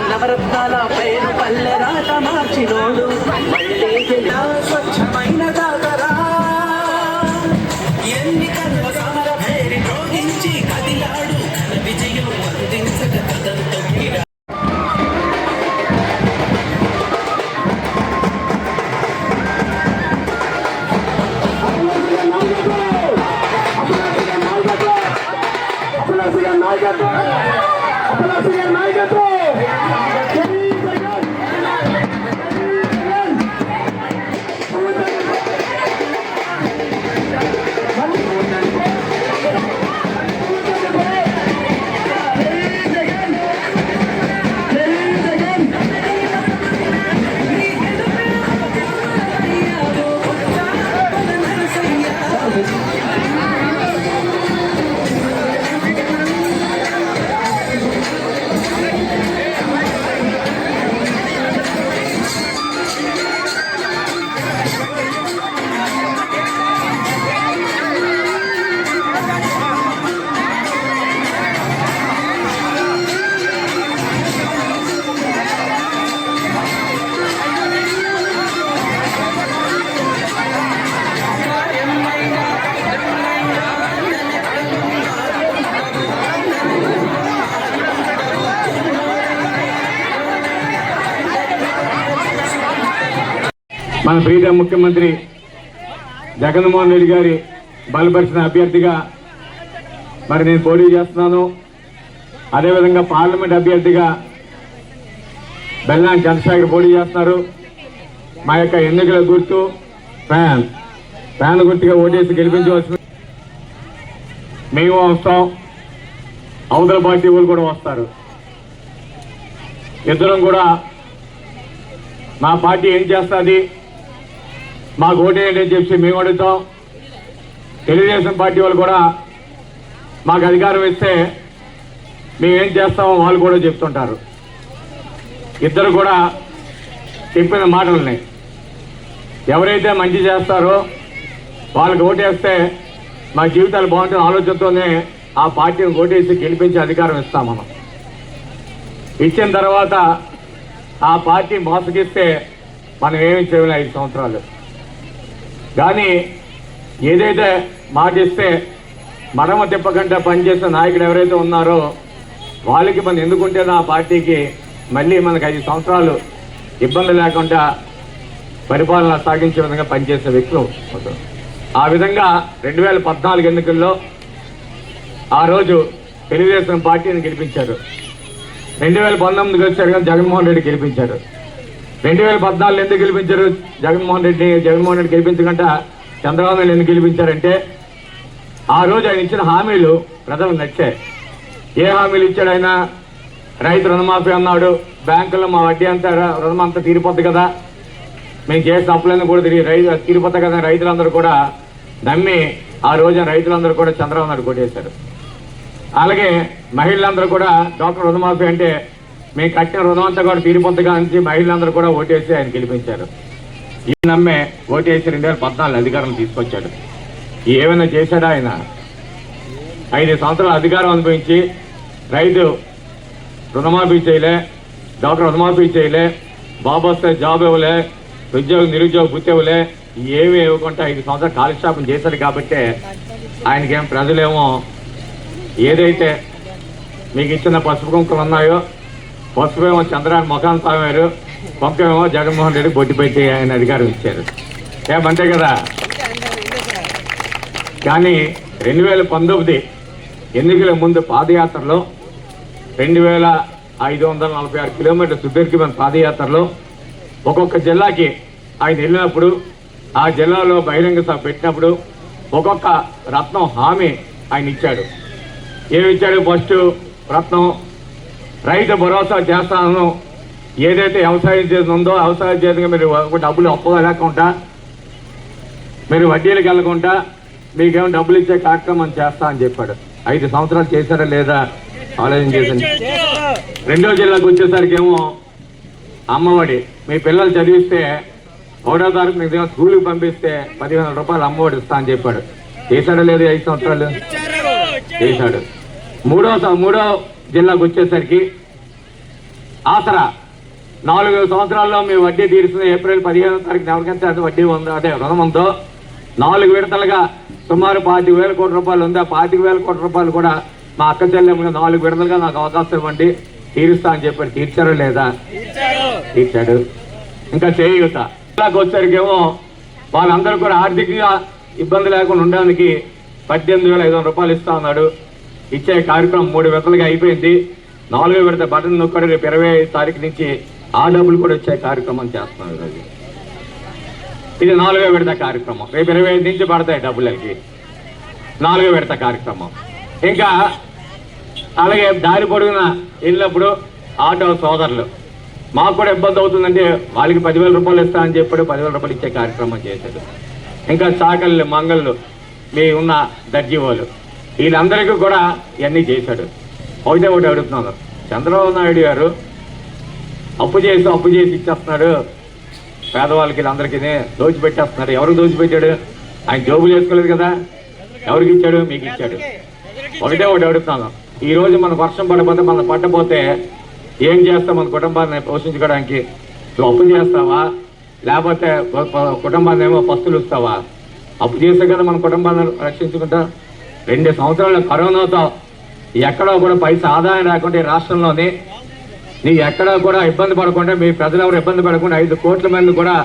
నవరత్నాల పేరు పల్లె రాత మార్చినోడు మళ్ళీ స్వచ్ఛమైన దాగరా ఎన్నికల సమర పేరు రోగించి కదిలాడు విజయం అందించక కదంతో మన ప్రీత ముఖ్యమంత్రి జగన్మోహన్ రెడ్డి గారి బలపరిచిన అభ్యర్థిగా మరి నేను పోటీ చేస్తున్నాను. అదేవిధంగా పార్లమెంట్ అభ్యర్థిగా బెల్లాని చంద్రశేఖర్ పోటీ చేస్తున్నారు. మా యొక్క ఎన్నికల గుర్తు ఫ్యాన్ గుర్తుగా ఓటేసి గెలిపించవలసిన మేము వస్తాం, అవతల పార్టీ వాళ్ళు కూడా వస్తారు. ఇద్దరం కూడా మా పార్టీ ఏం చేస్తుంది, మాకు ఓటేయండి అని చెప్పి మేము అడుగుతాం. తెలుగుదేశం పార్టీ వాళ్ళు కూడా మాకు అధికారం ఇస్తే మేమేం చేస్తామో వాళ్ళు కూడా చెప్తుంటారు. ఇద్దరు కూడా చెప్పిన మాటలున్నాయి. ఎవరైతే మంచి చేస్తారో వాళ్ళకి ఓటేస్తే మా జీవితాలు బాగుంటుంది ఆలోచనతోనే ఆ పార్టీని ఓటేసి గెలిపించే అధికారం ఇస్తాం. మనం ఇచ్చిన తర్వాత ఆ పార్టీ మోసగిస్తే మనం ఏమి చేయలేం 5 సంవత్సరాలు. కానీ ఏదైతే మాటిస్తే మడమ తిప్పకుండా పనిచేసే నాయకుడు ఎవరైతే ఉన్నారో వాళ్ళకి మనం ఎందుకుంటేనో ఆ పార్టీకి మళ్ళీ మనకు 5 సంవత్సరాలు ఇబ్బంది లేకుండా పరిపాలన సాగించే విధంగా పనిచేసే వ్యక్తులు. ఆ విధంగా 2014 ఎన్నికల్లో ఆ రోజు తెలుగుదేశం పార్టీని గెలిపించారు. 2019 వచ్చారు కానీ జగన్మోహన్ రెడ్డి గెలిపించారు. 2014 ఎందుకు గెలిపించారు జగన్మోహన్ రెడ్డి గెలిపించకుండా చంద్రబాబు నాయుడు ఎందుకు గెలిపించారంటే ఆ రోజు ఆయన ఇచ్చిన హామీలు ప్రజలకు నచ్చాయి. ఏ హామీలు ఇచ్చాడు ఆయన? రైతు రుణమాఫీ అన్నాడు. బ్యాంకుల్లో మా వడ్డీ అంతా రుణమంతా తీరిపోద్ది కదా, మేము చేసిన అప్పులన్నీ కూడా తీరిపోతాయి కదా రైతులందరూ కూడా నమ్మి ఆ రోజున రైతులందరూ కూడా చంద్రబాబు నాయుడు కొట్టేశారు. అలాగే మహిళలందరూ కూడా డాక్టర్ రుణమాఫీ అంటే మేము కట్టిన రుణం అంతా కూడా తీరిపోద్దిగా అని మహిళలందరూ కూడా ఓటేసి ఆయన గెలిపించారు. ఈ నమ్మే ఓటేసి 2014 అధికారం తీసుకొచ్చాడు. ఏమైనా చేశాడా ఆయన? 5 సంవత్సరాల అధికారం అనుభవించి రైతు రుణమాఫీ చేయలే, డాక్టర్ రుణమాఫీ చేయలే, బాబు వస్తే జాబ్ ఇవ్వలే, నిరుద్యోగ వృత్తి ఇవ్వలే, ఏమీ ఇవ్వకుండా 5 సంవత్సరాలు కాలక్షేపం చేశాడు. కాబట్టి ఆయనకేం ప్రజలేమో ఏదైతే మీకు ఇచ్చిన పసుపు కుంకులు ఉన్నాయో పసుపేమో చంద్రాన్ని ముఖాన్ని తాగారు, పంపేమో జగన్మోహన్ రెడ్డి బొట్టి పెట్టి ఆయన అధికారం ఇచ్చారు. ఏమంతే కదా. కానీ 2019 ఎన్నికల ముందు పాదయాత్రలో 2546 కిలోమీటర్ల సుదీర్ఘమైన పాదయాత్రలో ఒక్కొక్క జిల్లాకి ఆయన వెళ్ళినప్పుడు, ఆ జిల్లాలో బహిరంగ సభ పెట్టినప్పుడు ఒక్కొక్క రత్నం హామీ ఆయన ఇచ్చాడు. ఏమిచ్చాడు? ఫస్ట్ రత్నం రైతు భరోసా చేస్తాను. ఏదైతే వ్యవసాయం చేసి ఉందో వ్యవసాయం చేతిగా మీరు డబ్బులు అప్పుగా లేకుండా, మీరు వడ్డీలకు వెళ్ళకుండా మీకేమో డబ్బులు ఇచ్చే కార్యక్రమం చేస్తా అని చెప్పాడు. 5 సంవత్సరాలు చేశారా లేదా ఆలోచన చేసింది. రెండో జిల్లాకు వచ్చేసరికి ఏమో అమ్మఒడి, మీ పిల్లలు చదివిస్తే 1వ తారీఖు మీకు స్కూల్కి పంపిస్తే 10,000 రూపాయలు అమ్మఒడి ఇస్తా అని చెప్పాడు. చేశాడా లేదు? 5 సంవత్సరాలు చేశాడు. మూడో జిల్లాకు వచ్చేసరికి ఆసరా 4 సంవత్సరాల్లో మీ వడ్డీ తీరుస్తుంది. ఏప్రిల్ 15వ తారీఖున ఎవరికైతే అది వడ్డీ ఉందో, అదే రుణం ఉందో 4 విడతలుగా సుమారు 25,000 కోట్ల రూపాయలు ఉంది. ఆ 25,000 కోట్ల రూపాయలు కూడా మా అక్క చెల్లెమ్మగా 4 విడతలుగా నాకు అవకాశం ఇవ్వండి, తీరుస్తా అని చెప్పాడు. తీర్చారా లేదా? తీర్చాడు. ఇంకా చేయూత జిల్లాకు వచ్చేసరికేమో వాళ్ళందరూ కూడా ఆర్థికంగా ఇబ్బంది లేకుండా ఉండడానికి 18,500 రూపాయలు ఇస్తా ఉన్నాడు. ఇచ్చే కార్యక్రమం 3 విడతలుగా అయిపోయింది. 4వ విడత బటన్ నొక్కడు. రేపు 25వ తారీఖు నుంచి ఆ డబ్బులు కూడా వచ్చే కార్యక్రమం చేస్తున్నారు. ఇది 4వ విడత కార్యక్రమం. రేపు 25 నుంచి పడతాయి డబ్బులకి. 4వ విడత కార్యక్రమం. ఇంకా అలాగే దారి పొడుగున వెళ్ళినప్పుడు ఆటో సోదరులు మాకు కూడా ఇబ్బంది అవుతుందంటే వాళ్ళకి 10,000 రూపాయలు ఇస్తా అని చెప్పాడు. 10,000 రూపాయలు ఇచ్చే కార్యక్రమం చేశాడు. ఇంకా చాకళ్ళు, మంగళ్ళు, మీ ఉన్న దర్జీ వాళ్ళు, వీళ్ళందరికీ కూడా ఇవన్నీ చేశాడు. ఒకటి అడుగుతున్నాను, చంద్రబాబు నాయుడు గారు అప్పు చేసి ఇచ్చేస్తున్నాడు పేదవాళ్ళకి, వీళ్ళందరికీ దోచిపెట్టేస్తున్నాడు. ఎవరికి దోచిపెట్టాడు? ఆయన జోబులు వేసుకోలేదు కదా. ఎవరికి ఇచ్చాడు? మీకు ఇచ్చాడు. ఒకటి అడుగుతున్నాను, ఈ రోజు మనకు వర్షం పడకపోతే, మనం పట్టపోతే ఏం చేస్తాం? మన కుటుంబాన్ని పోషించుకోవడానికి నువ్వు అప్పు చేస్తావా, లేకపోతే కుటుంబాన్ని ఏమో పస్తులు ఇస్తావా? అప్పు చేస్తే కదా మన కుటుంబాన్ని రక్షించుకుంటా. 2 సంవత్సరాల కరోనాతో ఎక్కడో కూడా పైసా ఆదాయం రాకుండా ఈ రాష్ట్రంలోని నీ ఎక్కడా కూడా ఇబ్బంది పడకుండా, మీ ప్రజలు ఎవరు ఇబ్బంది పడకుండా 5 కోట్ల మంది కూడా